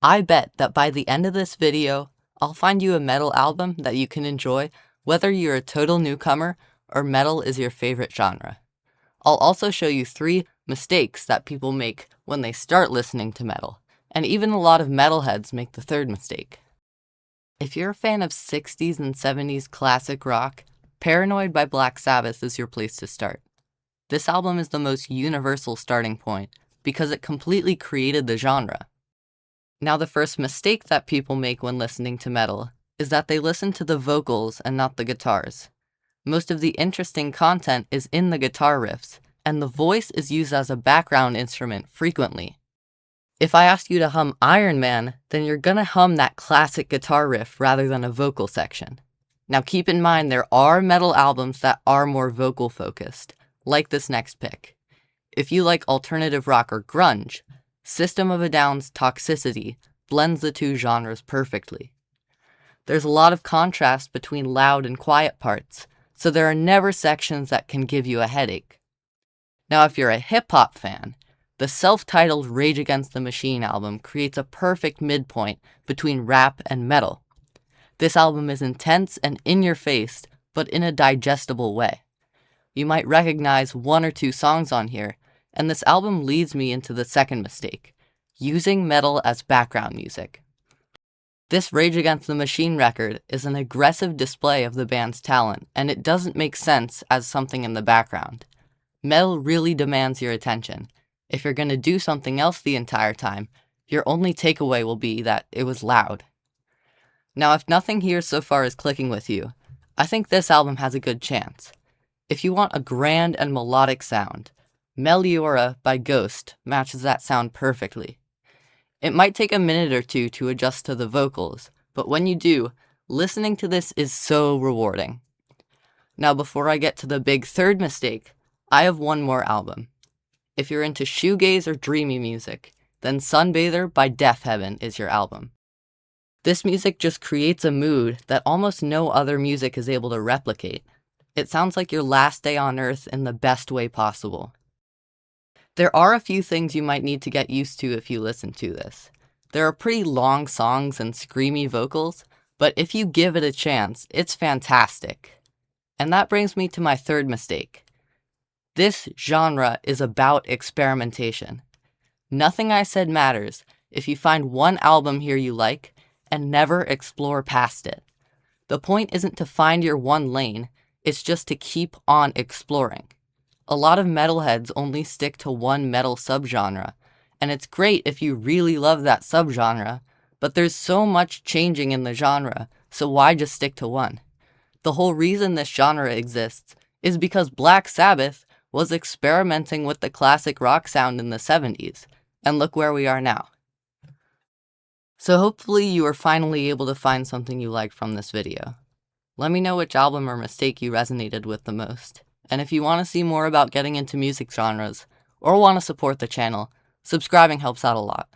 I bet that by the end of this video, I'll find you a metal album that you can enjoy whether you're a total newcomer or metal is your favorite genre. I'll also show you 3 mistakes that people make when they start listening to metal, and even a lot of metalheads make the 3rd mistake. If you're a fan of 60s and 70s classic rock, Paranoid by Black Sabbath is your place to start. This album is the most universal starting point because it completely created the genre. Now, the first mistake that people make when listening to metal is that they listen to the vocals and not the guitars. Most of the interesting content is in the guitar riffs, and the voice is used as a background instrument frequently. If I ask you to hum Iron Man, then you're gonna hum that classic guitar riff rather than a vocal section. Now keep in mind there are metal albums that are more vocal focused, like this next pick. If you like alternative rock or grunge, System of a Down's Toxicity blends the 2 genres perfectly. There's a lot of contrast between loud and quiet parts, so there are never sections that can give you a headache. Now, if you're a hip-hop fan, the self-titled Rage Against the Machine album creates a perfect midpoint between rap and metal. This album is intense and in-your-face, but in a digestible way. You might recognize 1 or 2 songs on here, and this album leads me into the 2nd mistake, using metal as background music. This Rage Against the Machine record is an aggressive display of the band's talent, and it doesn't make sense as something in the background. Metal really demands your attention. If you're going to do something else the entire time, your only takeaway will be that it was loud. Now, if nothing here so far is clicking with you, I think this album has a good chance. If you want a grand and melodic sound, Meliora by Ghost matches that sound perfectly. It might take a minute or 2 to adjust to the vocals, but when you do, listening to this is so rewarding. Now, before I get to the big 3rd mistake, I have one more album. If you're into shoegaze or dreamy music, then Sunbather by Deafheaven is your album. This music just creates a mood that almost no other music is able to replicate. It sounds like your last day on Earth in the best way possible. There are a few things you might need to get used to if you listen to this. There are pretty long songs and screamy vocals, but if you give it a chance, it's fantastic. And that brings me to my 3rd mistake. This genre is about experimentation. Nothing I said matters if you find one album here you like and never explore past it. The point isn't to find your one lane, it's just to keep on exploring. A lot of metalheads only stick to one metal subgenre, and it's great if you really love that subgenre, but there's so much changing in the genre, so why just stick to one? The whole reason this genre exists is because Black Sabbath was experimenting with the classic rock sound in the 70s, and look where we are now. So hopefully you are finally able to find something you like from this video. Let me know which album or mistake you resonated with the most. And if you want to see more about getting into music genres, or want to support the channel, subscribing helps out a lot.